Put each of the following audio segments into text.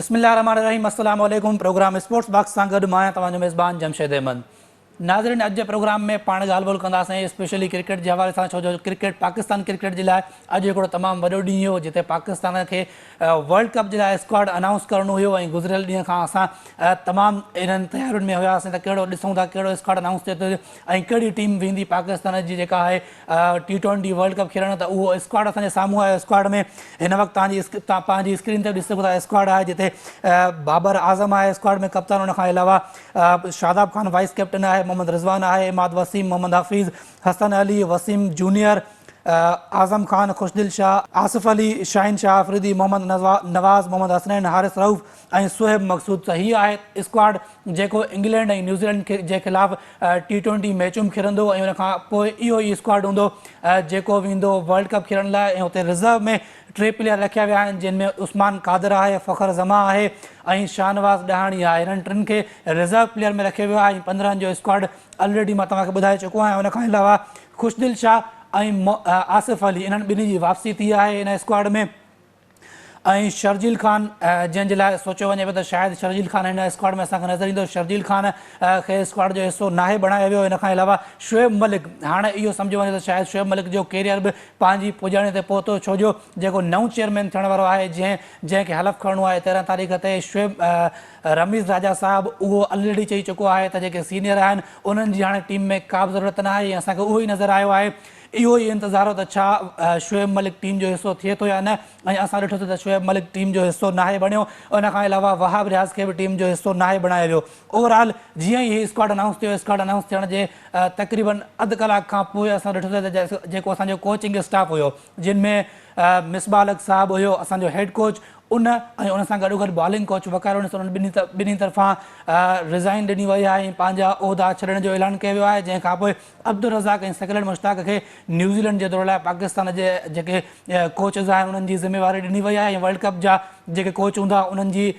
बिस्मिल्लाहिर्रहमानिर्रहीम। अस्सलाम वालेकुम। प्रोग्राम स्पोर्ट्स बॉक्स सां गॾु मां तव्हांजो मेज़बान जमशेद अहमद। नाज़रीन, अॼु जे प्रोग्राम में पाण ॻाल्हि ॿोल कंदासीं स्पेशली क्रिकेट जे हवाले सां, छो जो क्रिकेट पाकिस्तान क्रिकेट जे लाइ अॼु हिकिड़ो तमामु वॾो ॾींहुं हो जिते पाकिस्तान खे वर्ल्ड कप जे लाइ स्क्वाड अनाउंस करणो हुयो। ऐं गुज़िरियल ॾींहं खां असां तमामु इन्हनि तयारियुनि में हुआसीं त कहिड़ो ॾिसूं था कहिड़ो स्क्वाड अनाउंस थिए थो ऐं कहिड़ी टीम वेंदी पाकिस्तान जी जेका आहे T20 वर्ल्ड कप खेॾणु। त उहो स्क्वाड असांजे साम्हूं आहे। स्क्वाड में हिन वक़्तु तव्हां पंहिंजी स्क्रीन ते ॾिसी सघो था स्क्वाड आहे जिते बाबर आज़म आहे स्क्वाड में कप्तान। उनखां अलावा शादाब खान वाइस कैप्टन आहे, मोहम्मद रिज़वान आहे, इमाद वसीम, मोहम्मद हफ़ीज़, हसन अली, वसीम जूनियर, आज़म खान, खुशदिल शाह, आसिफ अली, शाहिन शाह अफरीदी, मोहम्मद नवाज़, मोहम्मद हसनैन, हारिस रऊफ़ ऐं सुहेब मक़सूद। त हीअ आहे स्क्वाड जेको इंग्लैंड ऐं न्यूज़ीलैंड जे ख़िलाफ़ु T20 मैचूं खेॾंदो ऐं उनखां पोइ इहो ई स्क्वाड हूंदो जेको वेंदो वर्ल्ड कप खेॾण लाइ। ऐं हुते रिज़र्व में 3 प्लेयर रखिया विया आहिनि जिन में उस्मान कादिर आहे, फ़खर ज़मा आहे ऐं शाहनवाज़ ॾहाणी आहे। इन्हनि टिनि खे रिज़र्व प्लेयर में रखियो वियो आहे ऐं 15 जो स्क्वाड ऑलरेडी मां तव्हांखे ॿुधाए चुको आहियां। उनखां अलावा खुशदिल शाह ऐं आसिफ अली इन्हनि ॿिन्ही जी वापसी थी आहे हिन स्क्वाड में। ऐं शर्जील ख़ान जंहिंजे लाइ सोचियो वञे पियो त शायदि शर्जील ख़ान हिन स्क्वाड में असांखे नज़र ईंदो। शर्जील ख़ान खे स्क्वाड जो हिसो नाहे बणायो वियो। हिन खां अलावा शुएब मलिक, हाणे इहो सम्झो वञे त शायदि शुएब मलिक जो कैरियर बि पंहिंजी पुॼाणे ते पहुतो, छो जो जेको नओं चेयरमैन थियण वारो आहे जंहिंखे हलफ़ खणणो आहे 13 तारीख़ ते शुएब रमीज़ राजा साहब, उहो ऑलरेडी चई चुको आहे त जेके सीनियर आहिनि उन्हनि जी हाणे टीम में का बि ज़रूरत न आहे ऐं असांखे उहो ई नज़र आयो आहे। इहो ई इंतज़ार हो त छा शुएब मलिक टीम जो हिसो थिए थो या न, ऐं असां ॾिठोसीं त शुएब मलिक टीम जो हिसो नाहे बणियो। उनखां अलावा वहाब रियाज़ खे बि टीम जो हिसो नाहे बणायो वियो। ओवरऑल जीअं ई हीउ स्क्वाड अनाउंस थियो, स्क्वाड अनाउंस थियण जे तक़रीबन अधु कलाक खां पोइ असां ॾिठोसीं त जेको असांजो कोचिंग स्टाफ हुयो जिन में मिसबा अलग साहब हुयो असांजो हेड कोच, उन ऐं उन सां गॾोगॾु बॉलिंग कोच वकार उन्हनि ॿिन्ही तरफ़ां रिज़ाइन ॾिनी वई आहे ऐं पंहिंजा उहिदा छॾण जो ऐलान कयो वियो आहे। जंहिंखां पोइ अब्दुल रज़ाक ऐं सकील मुश्ताक खे न्यूज़ीलैंड जे दौर लाइ पाकिस्तान जे जेके कोचिस आहिनि उन्हनि जी ज़िम्मेवारी ॾिनी वई आहे ऐं वर्ल्ड कप जा जेके कोच हूंदा उन्हनि जी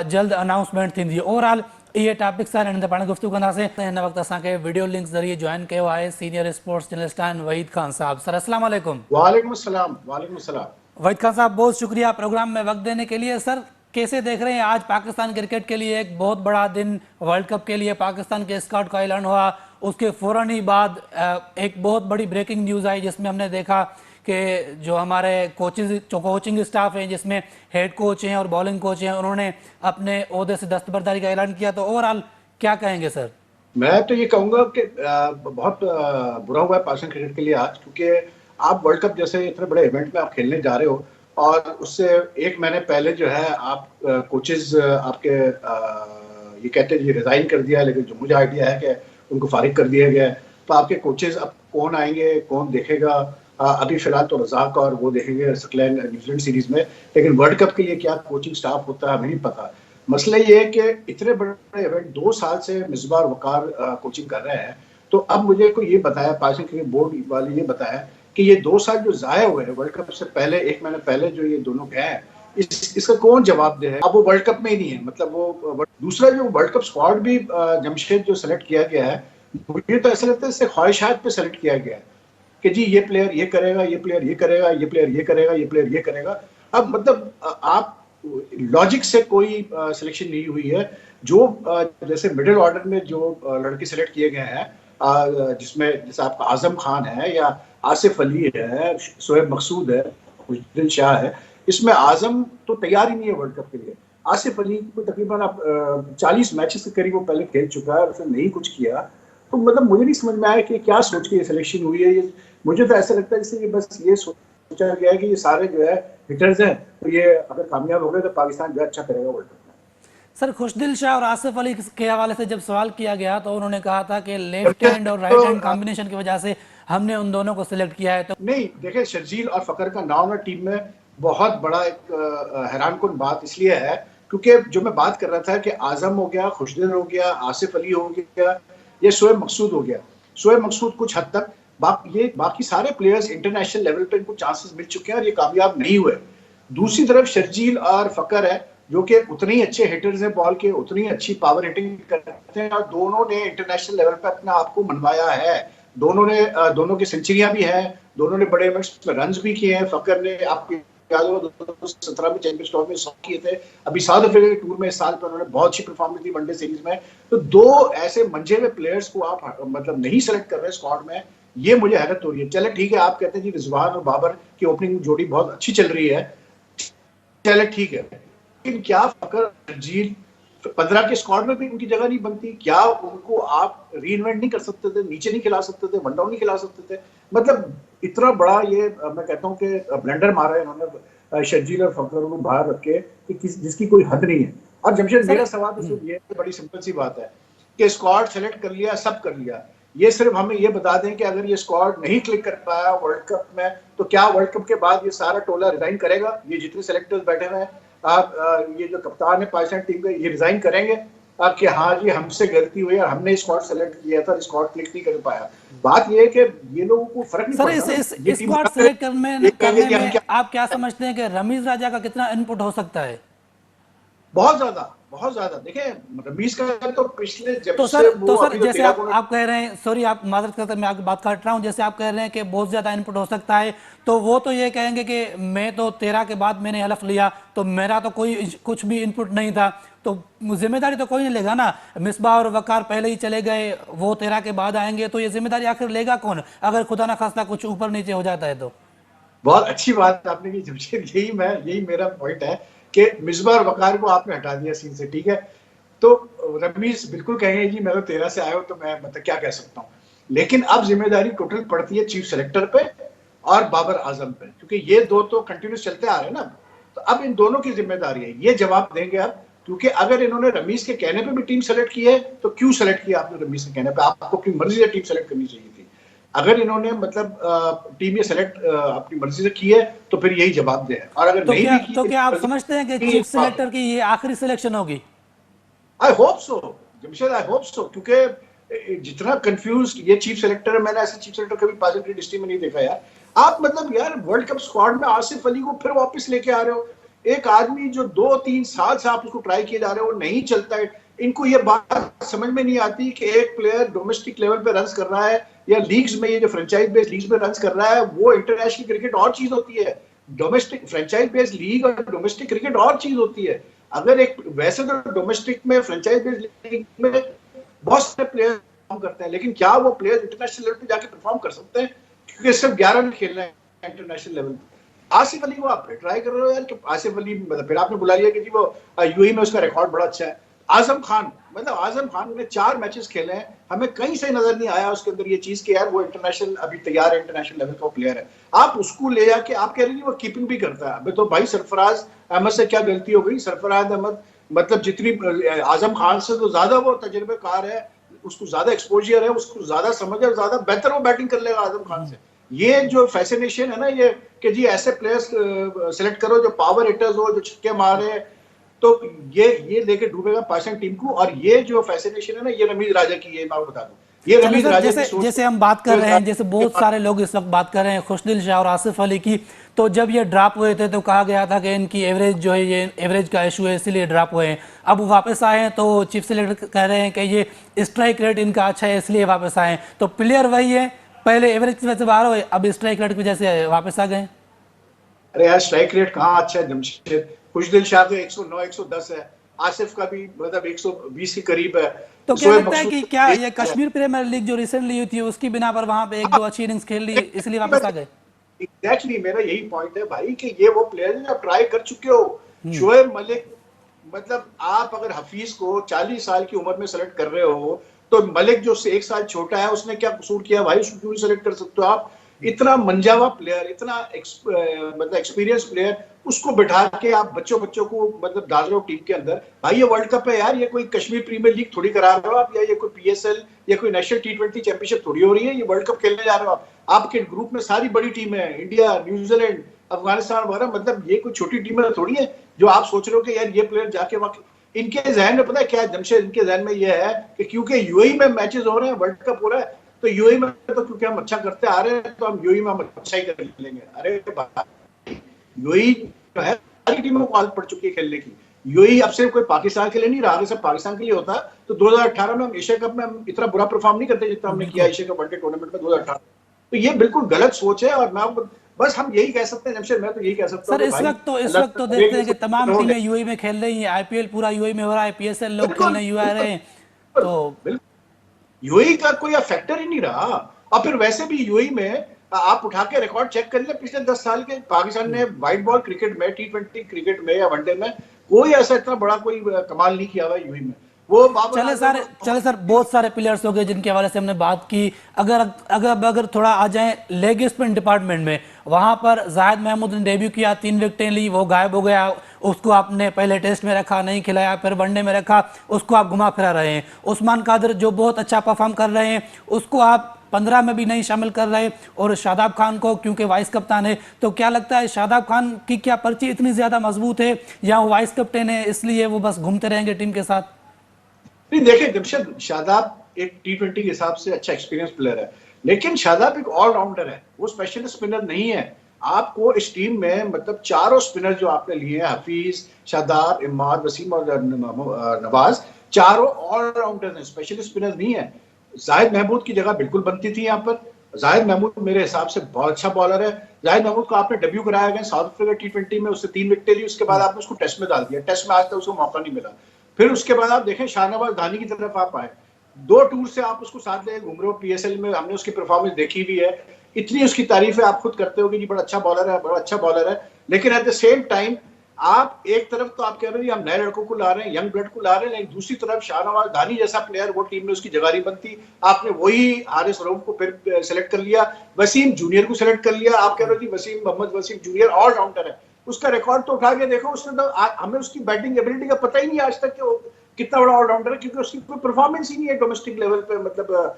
जल्द अनाउंसमेंट थींदी। ओवरऑल इहे टॉपिक्स आहिनि, हिन ते पाण गुफ़्तगू कंदासीं। हिन वक़्तु असांखे वीडियो लिंक ज़रिए जॉइन कयो आहे सीनियर स्पोर्ट्स जर्नलिस्ट आहिनि वहीद ख़ान साहब। सर अस्सलाम वालेकुम। वालेकुम अस्सलाम। वालेकुम अस्सलाम। वहीद खान साहब, बहुत शुक्रिया प्रोग्राम में वक्त देने के लिए। सर कैसे देख रहे हैं आज पाकिस्तान क्रिकेट के लिए एक बहुत बड़ा दिन, वर्ल्ड कप के लिए पाकिस्तान के स्क्वाड का ऐलान हुआ, उसके फ़ौरन ही बाद एक बहुत बड़ी ब्रेकिंग न्यूज़ आई जिसमें हमने देखा कि जो हमारे कोचिंग स्टाफ हैं जिसमें हेड कोच हैं और बॉलिंग कोच हैं उन्होंने अपने ओहदे से दस्तबरदारी का ऐलान किया। तो ओवरऑल क्या कहेंगे सर? मैं तो ये कहूँगा कि बहुत बुरा हुआ है पाकिस्तान क्रिकेट के लिए आज, क्योंकि आप वर्ल्ड कप जैसे इतने बड़े इवेंट में आप खेलने जा रहे हो और उससे एक महीने पहले जो है आप कोचेज आपके ये कहते हैं रिजाइन कर दिया है, लेकिन जो मुझे आइडिया है कि उनको फारिग कर दिया गया है। तो आपके कोचेज अब कौन आएंगे, कौन देखेगा? अभी फिलहाल तो रज़ाक और वो देखेंगे सकलैन न्यूजीलैंड सीरीज में, लेकिन वर्ल्ड कप के लिए क्या कोचिंग स्टाफ होता है हमें नहीं पता। मसला ये है कि इतने बड़े इवेंट 2 साल से मिसबा और वकार कोचिंग कर रहे हैं, तो अब मुझे को ये बताया, पाकिस्तान क्रिकेट बोर्ड वाले ये बताया कि ये 2 साल जो ज़ाया हुए हैं वर्ल्ड कप से पहले, 1 महीने पहले जो ये दोनों गए हैं, इसका कौन जवाब दे है? अब वो वर्ल्ड कप में ही नहीं है, मतलब वो दूसरा जो वर्ल्ड कप स्क्वाड भी जमशेद जो सेलेक्ट किया गया है, मुझे तो ऐसा लगता है इससे ख्वाहिशात पे सेलेक्ट किया गया है कि जी ये प्लेयर ये करेगा, ये प्लेयर ये करेगा, ये प्लेयर ये करेगा, ये प्लेयर ये करेगा। अब मतलब आप लॉजिक से कोई सिलेक्शन नहीं हुई है। जो जैसे मिडिल ऑर्डर में जो लड़के सेलेक्ट किए गए हैं, जिसमें जैसे आपका आजम खान है या आसिफ अली है, शोएब मकसूद है, खुशदिल शाह है, इसमें आजम तो तैयार ही नहीं है वर्ल्ड कप के लिए। आसिफ अली को तकरीबन 40 मैचेस के करीब वो पहले खेल चुका है, उसने नहीं कुछ किया। तो मतलब मुझे नहीं समझ में आया कि क्या सोच के ये सिलेक्शन हुई है। मुझे तो ऐसा लगता है जैसे बस ये सोचा गया है कि ये सारे जो है हिटर्स हैं, तो ये अगर कामयाब हो गए तो पाकिस्तान जो अच्छा करेगा वर्ल्ड कप में। सर खुशदिल शाह और आसिफ अली के हवाले से जब सवाल किया गया तो उन्होंने कहा था कि लेफ्ट हैंड और राइट हैंड कॉम्बिनेशन की वजह से हमने उन दोनों को सिलेक्ट किया है। तो नहीं, देखिए शर्जील और फकर का नाम ना टीम में बहुत बड़ा एक हैरानकुन बात इसलिए है क्योंकि जो मैं बात कर रहा था कि आजम हो गया, खुशदिल हो गया, आसिफ अली हो गया, ये शोएब मकसूद हो गया। शोएब मकसूद कुछ हद तक बाकी सारे प्लेयर्स इंटरनेशनल लेवल पे इनको चांसेस मिल चुके हैं और ये कामयाब नहीं हुए। दूसरी तरफ शर्जील और फकर है जो कि उतने ही अच्छे हिटर्स हैं बॉल के, उतनी अच्छी पावर हिटिंग करते हैं और दोनों ने इंटरनेशनल लेवल पे अपने आप को मनवाया है। दोनों की सेंचुरियां भी हैं, दोनों ने बड़े इवेंट्स में रन्स भी किए हैं। फकर ने आपके याद होगा 2017 में चैंपियंस ट्रॉफी में 100 किए थे। अभी साउथ अफ्रीका के टूर में इस साल पर उन्होंने बहुत अच्छी परफॉर्मेंस दी वनडे सीरीज में। तो दो ऐसे मंजे हुए प्लेयर्स को आप मतलब नहीं सेलेक्ट कर रहे स्क्वाड में, ये मुझे हैरत हो रही है। चले ठीक है, आप कहते हैं जी रिजवान और बाबर की ओपनिंग जोड़ी बहुत अच्छी चल रही है, चले ठीक है, लेकिन क्या फकर झील 15 के स्क्वाड में भी उनकी जगह नहीं बनती? क्या उनको आप रीइन्वेंट नहीं कर सकते थे, नीचे नहीं खिला सकते थे, वन डाउन नहीं खिला सकते थे? मतलब इतना बड़ा ये मैं कहता हूँ कि ब्लेंडर मारा है इन्होंने शर्जील और फकर को बाहर रख के कि जिसकी कोई हद नहीं है। और जमशेद मेरा सवाल तो सिर्फ ये बड़ी सिंपल सी बात है कि स्क्वाड सेलेक्ट कर लिया, सब कर लिया, ये सिर्फ हमें ये बता दें कि अगर ये स्क्वाड नहीं क्लिक कर पाया वर्ल्ड कप में तो क्या वर्ल्ड कप के बाद ये सारा टोला रिजाइन करेगा? ये जितने सेलेक्टर्स बैठे हुए हैं, आप ये जो कप्तान है पाकिस्तान टीम के, ये रिजाइन करेंगे कि हाँ जी हमसे गलती हुई और हमने स्क्वाड सेलेक्ट किया था, स्क्वाड क्लिक नहीं कर पाया? बात ये है कि ये लोगों को फर्क नहीं सर पड़ता। इस स्क्वाड सेलेक्ट करने में आप क्या समझते हैं कि रमीज राजा का कितना इनपुट हो सकता है? बहुत ज्यादा, बहुत ज्यादा। देखिए रमीज का तो पिछले जब तो से सर वो अभी तो जैसे 13 आप कह रहे हैं, सॉरी आप मादरत करते, मैं आपकी बात काट रहा हूं, जैसे आप कह रहे हैं कि बहुत ज्यादा इनपुट हो सकता है, तो वो तो ये कहेंगे कि मैं तो 13 के बाद मैंने हलफ लिया तो मेरा तो कोई कुछ भी इनपुट नहीं था, तो जिम्मेदारी तो कोई नहीं लेगा ना। मिसबाह और वकार पहले ही चले गए, वो 13 के बाद आएंगे, तो ये जिम्मेदारी आखिर लेगा कौन अगर खुदा ना खास्ता कुछ ऊपर नीचे हो जाता है तो? बहुत अच्छी बात आपने की जमशेद, यही मेरा पॉइंट है कि मिसबा और वकार को आपने हटा दिया सीन से, ठीक है? तो रमीज बिल्कुल कहेंगे जी मैं तो 13 से आया हूं तो मैं मतलब क्या कह सकता हूँ, लेकिन अब जिम्मेदारी टोटल पड़ती है चीफ सेलेक्टर पे और बाबर आजम पे, क्योंकि ये दो तो कंटिन्यूस चलते आ रहे हैं ना। तो अब इन दोनों की जिम्मेदारी है, ये जवाब देंगे अब, क्योंकि अगर इन्होंने रमीज के कहने पे भी टीम सेलेक्ट की है तो क्यों सेलेक्ट किया आपने रमीज के कहने पे? आपको अपनी मर्जी से टीम सेलेक्ट करनी चाहिए थी। अगर इन्होंने मतलब टीम ये सेलेक्ट अपनी मर्जी से की है तो फिर यही जवाब दे, और अगर नहीं भी की तो क्या आप समझते हैं कि चीफ सेलेक्टर की ये आखिरी सिलेक्शन होगी? I hope so Jamshed, I hope so, क्योंकि जितना कंफ्यूज ये चीफ सेलेक्टर है, मैंने ऐसे चीफ सेलेक्टर कभी पाकिस्तान क्रिकेट हिस्ट्री में नहीं देखा यार। आप मतलब यार वर्ल्ड कप स्क्वाड में आसिफ अली को फिर वापस लेके आ रहे हो, एक आदमी जो 2-3 साल से आप उसको ट्राई किए जा रहे हो, नहीं चलता है। इनको ये बात समझ में नहीं आती कि एक प्लेयर डोमेस्टिक लेवल पे रन कर रहा है या लीग्स में, ये जो फ्रेंचाइज बेस्ड लीग्स में रन कर रहा है, वो इंटरनेशनल क्रिकेट और चीज होती है, डोमेस्टिक फ्रेंचाइज बेस्ड लीग और डोमेस्टिक क्रिकेट और चीज होती है। अगर एक वैसे तो डोमेस्टिक में फ्रेंचाइज बेस्ड लीग में बहुत सारे प्लेयर परफॉर्म करते हैं, लेकिन क्या वो प्लेयर इंटरनेशनल लेवल पे जाके परफॉर्म कर सकते हैं? क्योंकि सिर्फ 11 में खेलना है इंटरनेशनल लेवल पे। आसिफ अली को आप ट्राई कर रहे हो यार कि आसिफ अली मतलब फिर आपने बुला लिया कि जी वो यूएई में उसका रिकॉर्ड बड़ा अच्छा है। आजम खान, मतलब आजम खान ने 4 मैचेस खेले हैं, हमें कहीं से नजर नहीं आया उसके अंदर ये चीज कि यार वो इंटरनेशनल अभी तैयार है, इंटरनेशनल लेवल का प्लेयर है। आप उसको ले जाके आप कह रहे हैं वो कीपिंग भी करता है। अबे तो भाई सरफराज अहमद से क्या गलती हो गई? सरफराज अहमद मतलब जितनी आजम खान से तो ज्यादा वो तजुर्बेकार है, उसको ज्यादा एक्सपोजर है, उसको ज्यादा समझ है, ज्यादा बेहतर वो बैटिंग कर लेगा आजम खान से। ये जो फैसिनेशन है ना ये कि जी ऐसे प्लेयर्स सिलेक्ट करो जो पावर हिटर्स हो, जो छक्के मारे, तो ये लेके डूबेगा पाकिस्तान टीम को। और ये जो फैसिनेशन है ना ये रमीज राजा की है, मैं बता दूं, ये चलो रमीज सर, राजा जैसे की सोच जैसे हम बात कर रहे हैं, जैसे बहुत सारे लोग इस वक्त बात कर रहे हैं खुशदिल शाह और आसिफ अली की, तो जब ये ड्रॉप हुए थे तो कहा गया था कि इनकी एवरेज जो है, ये एवरेज का इशू है इसलिए ड्रॉप हुए हैं। अब वापस आए हैं तो चीफ सेलेक्टर कह रहे हैं कि ये स्ट्राइक रेट इनका अच्छा है इसलिए वापस आए हैं। तो प्लेयर वही है, पहले एवरेज की वजह से बाहर हुए, अब स्ट्राइक रेट की वजह से वापस आ गए। अरे यार स्ट्राइक रेट कहाँ अच्छा है जमशेद? खुशदिल शाह तो 109 110 है, आसिफ का भी मतलब 120 के करीब है। तो क्या लगता है कि क्या ये कश्मीर प्रीमियर लीग जो रिसेंटली हुई थी उसकी बिना पर वहां पे 1-2 अच्छी इनिंग्स खेल ली इसलिए वापस आ गए? एग्जैक्टली मेरा यही पॉइंट है भाई कि ये वो प्लेयर है आप ट्राई कर चुके हो। शोएब मलिक, मतलब आप अगर हफीज को 40 साल की उम्र में सेलेक्ट कर रहे हो तो मलिक जो उससे 1 साल छोटा है उसने क्या कसूर किया भाई? उसको क्यों सेलेक्ट कर सकते हो आप? इतना मंजावा प्लेयर, इतना मतलब एक्सपीरियंस प्लेयर, उसको बिठा के आप बच्चों को मतलब डाल रहे हो टीम के अंदर। भाई ये वर्ल्ड कप है यार, ये कोई कश्मीर प्रीमियर लीग थोड़ी करा रहे हो आप, या ये कोई पीएसएल या कोई नेशनल टी20 चैंपियनशिप थोड़ी हो रही है। ये वर्ल्ड कप खेलने जा रहे हो आप। आपके ग्रुप में सारी बड़ी टीम है, इंडिया, न्यूजीलैंड, अफगानिस्तान वगैरह, मतलब ये कोई छोटी टीम थोड़ी है जो आप सोच रहे हो कि यार ये प्लेयर जाके वहां। इनके जहन में पता है क्या है जमशेद? इनके जहन में ये है कि क्योंकि यूएई में मैचेस हो रहे हैं, वर्ल्ड कप हो रहा है, तो यूएई में तो क्योंकि हम अच्छा करते आ रहे हैं तो हम यूएई में हम अच्छा ही कर लेंगे। अरे भाई यूएई जो है सारी टीमों को आदत पड़ चुकी है खेलने की। यूएई अब सिर्फ कोई पाकिस्तान के लिए नहीं रहा, सब पाकिस्तान के लिए होता तो 2018 में हम एशिया कप में हम इतना बुरा परफॉर्म नहीं करते जितना हमने किया एशिया कप वनडे टूर्नामेंट में 2018। तो ये बिल्कुल गलत सोच है। और मैं बस हम यही कह सकते हैं जमशेद, मैं तो यही कह सकता हूँ सर कि इस भाई वक्त तो अल्लाह देखते हैं कि से तमाम हो टीमें गए। यूएई में खेल रही हैं, आईपीएल पूरा यूएई में हो रहा है, पीएसएल लोग बिल्कुल खेलने यूएई आ रहे बिल्कुल हैं। तो बिल्कुल, यूएई का कोई फैक्टर ही नहीं रहा। और फिर वैसे भी यूएई में आप उठा के रिकॉर्ड चेक कर ले, पिछले 10 साल के पाकिस्तान ने व्हाइट बॉल क्रिकेट में, टी20 क्रिकेट में या वनडे में कोई ऐसा इतना बड़ा कोई कमाल नहीं किया हुआ यूएई में। वो बाबर आजम और चले बहुत सर, बहुत सारे प्लेयर्स हो गए जिनके हवाले से हमने बात की। अगर अगर अगर थोड़ा आ जाएं लेग स्पिन डिपार्टमेंट में, वहां पर जाहिद महमूद ने डेब्यू किया, 3 विकेटें ली, वो गायब हो गया। उसको आपने पहले टेस्ट में रखा, नहीं खिलाया, फिर वनडे में रखा, उसको आप घुमा फिरा रहे हैं। उस्मान कादिर जो बहुत अच्छा परफॉर्म कर रहे हैं, उसको आप 15 में भी नहीं शामिल कर रहे। और शादाब खान को, क्योंकि वाइस कप्तान है, तो क्या लगता है शादाब खान की क्या पर्ची इतनी ज्यादा मजबूत है, या वो वाइस कैप्टन है इसलिए वो बस घूमते रहेंगे टीम के साथ? नहीं, देखिए जमशेद, शादाब एक टी20 के हिसाब से अच्छा एक्सपीरियंस प्लेयर है, लेकिन शादाब एक ऑलराउंडर है, वो स्पेशलिस्ट स्पिनर नहीं है। आपको इस टीम में मतलब चारों स्पिनर जो आपने लिए हैं, हफीज, शादाब, इमाद वसीम और नवाज, चारों ऑलराउंडर हैं, स्पेशलिस्ट स्पिनर नहीं है। जाहिद महमूद की जगह बिल्कुल बनती थी यहाँ पर। जाहिद महमूद मेरे हिसाब से बहुत अच्छा बॉलर है। जाहिद महमूद को आपने डेब्यू कराया गया साउथ अफ्रीका टी20 में, उससे 3 विकेटें ली, उसके बाद आपने उसको टेस्ट में डाल दिया, टेस्ट में आज तक उसको मौका नहीं मिला। फिर उसके बाद आप देखें शाहनवाज धानी की तरफ आप आए, 2 टूर से आप उसको साथ ले घूम रहे हो, पीएसएल में हमने उसकी परफॉर्मेंस देखी भी है, इतनी उसकी तारीफें आप खुद करते हो कि जी बड़ा अच्छा बॉलर है, बड़ा अच्छा बॉलर है। लेकिन एट द सेम टाइम आप एक तरफ तो आप कह रहे हैं हम नए लड़कों को ला रहे हैं, यंग ब्लड को ला रहे हैं, लेकिन दूसरी तरफ शाहनवाज धानी जैसा प्लेयर वो टीम में उसकी जगह नहीं बनती। आपने वही हारिस रऊफ को फिर सेलेक्ट कर लिया, वसीम जूनियर को सेलेक्ट कर लिया। आप कह रहे हो कि वसीम, मोहम्मद वसीम जूनियर ऑलराउंडर है, उसका रिकॉर्ड तो उठा के देखो, उसने तो हमें उसकी बैटिंग एबिलिटी का पता ही नहीं आज तक कि वो कितना बड़ा ऑलराउंडर है, क्योंकि उसकी कोई परफॉर्मेंस ही नहीं है डोमेस्टिक लेवल पे, मतलब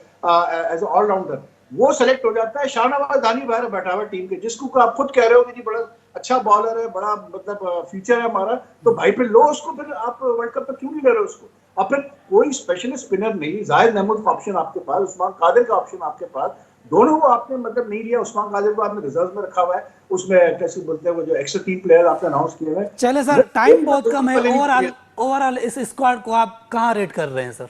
एज ए ऑलराउंडर वो सेलेक्ट हो जाता है। शाहनवाज धानी बाहर बैठा हुआ टीम के, जिसको आप खुद कह रहे हो कि जी बड़ा अच्छा बॉलर है, बड़ा मतलब फ्यूचर है हमारा, तो भाई फिर लो उसको, फिर आप वर्ल्ड कप पे क्यों नहीं ले रहे उसको? और फिर कोई स्पेशलिस्ट स्पिनर नहीं, जाहिद महमूद का ऑप्शन आपके पास, उस्मान कादिर का ऑप्शन आपके पास, दोनों को आपने मतलब नहीं लिया। उस्मान कादिर को आपने रिजर्व में रखा हुआ है, उसमें कैसे बोलते हैं वो जो एक्स्ट्रा 3 प्लेयर आपने अनाउंस किए हैं। चले सर, टाइम बहुत कम है। ओवरऑल इस स्क्वाड को आप कहाँ रेट कर रहे हैं सर?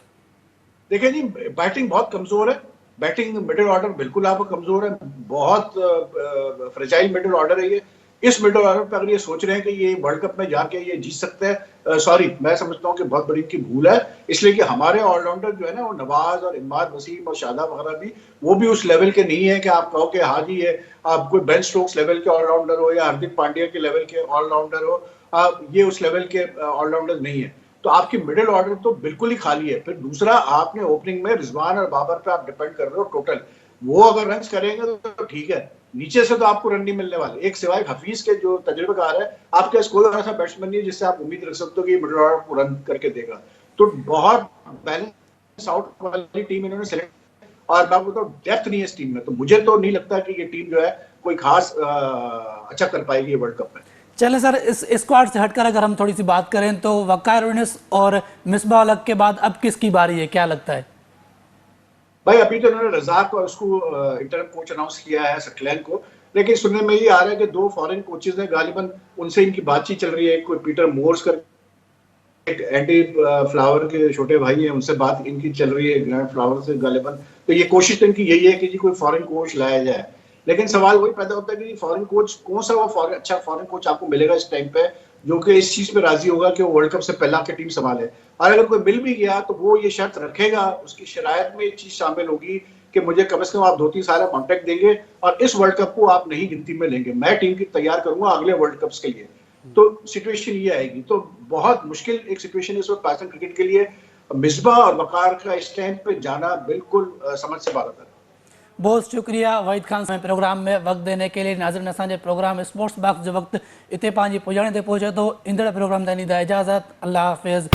देखिए जी, बैटिंग बहुत कमजोर है, बैटिंग मिडिल ऑर्डर बिल्कुल आपको कमजोर है, बहुत फ्रेजाइल मिडिल ऑर्डर है ये। इस मिडिल ऑर्डर पर अगर ये सोच रहे हैं कि ये वर्ल्ड कप में जाके ये जीत सकते हैं, सॉरी, मैं समझता हूँ कि बहुत बड़ी की भूल है। इसलिए कि हमारे ऑलराउंडर जो है ना, वो नवाज और इमाद वसीम और शादाब वगैरह भी, वो भी उस लेवल के नहीं है कि आप कहो कि हाँ जी ये आप कोई बेन स्टोक्स लेवल के ऑलराउंडर हो या हार्दिक पांड्या के लेवल के ऑलराउंडर हो, ये उस लेवल के ऑलराउंडर नहीं है। तो आपकी मिडिल ऑर्डर तो बिल्कुल ही खाली है। फिर दूसरा, आपने ओपनिंग में रिजवान और बाबर पे आप डिपेंड कर रहे हो टोटल, वो अगर रन करेंगे तो ठीक है, नीचे से तो आपको रन नहीं मिलने वाले। एक सिवाय हफीज के जो तजुर्बेकार है, आपके पास कोई ऐसा बैट्समैन नहीं है जिससे आप उम्मीद रख सकते हो कि मिडिल ऑर्डर को रन करके देगा। तो बहुत बैलेंस आउट वाली टीम इन्होंने सेलेक्ट, और मैं बोलता हूँ डेप्थ नहीं है इस टीम में, तो मुझे तो नहीं लगता कि ये टीम जो है कोई खास अच्छा कर पाएगी वर्ल्ड कप में। चले सर, इस स्क्वाड से हटकर अगर हम थोड़ी सी बात करें तो वक़ार यूनिस और मिसबाह उल हक के बाद अब किसकी बारी है, क्या लगता है? भाई अभी तो उन्होंने रजाक और उसको इंटरम कोच अनाउंस किया है, सकलैन को, लेकिन सुनने में ये आ रहा है कि 2 फॉरेन कोचेज हैं, गालिबन उनसे इनकी बातचीत चल रही है। कोई पीटर मोर्स कर, एक एंडी फ्लावर के छोटे भाई हैं, उनसे बात इनकी चल रही है, ग्रैंड फ्लावर से गालिबन। तो ये कोशिश तो इनकी यही है कि जी कोई फॉरेन कोच लाया जाए, लेकिन सवाल वही पैदा होता है कि फॉरेन कोच कौन सा, वो अच्छा फॉरेन कोच आपको मिलेगा इस टाइम पे जो कि इस चीज पे राजी होगा कि वो वर्ल्ड कप से पहला की टीम संभाले। और अगर कोई मिल भी गया तो वो ये शर्त रखेगा, उसकी शरायत में एक चीज शामिल होगी कि मुझे कम से कम आप 2-3 साल कॉन्ट्रैक्ट देंगे और इस वर्ल्ड कप को आप नहीं गिनती में लेंगे, मैं टीम की तैयार करूंगा अगले वर्ल्ड कप के लिए। तो सिचुएशन ये आएगी, तो बहुत मुश्किल एक सिचुएशन इस वक्त पाकिस्तान क्रिकेट के लिए। मिसबाह और वकार का इस टाइम पे जाना बिल्कुल समझ से बाहर है। बहुत शुक्रिया वहीद खान साहब प्रोग्राम में वक्त देने के लिए। नाज़रीन, असांजे प्रोग्राम स्पोर्ट्स बॉक्स जो वक्त इतने पंहिंजी पुॼाणे ते पहुचे थो। ईंदड़ प्रोग्राम ताईं ॾींदा इजाज़त। अल्लाह हाफ़िज़।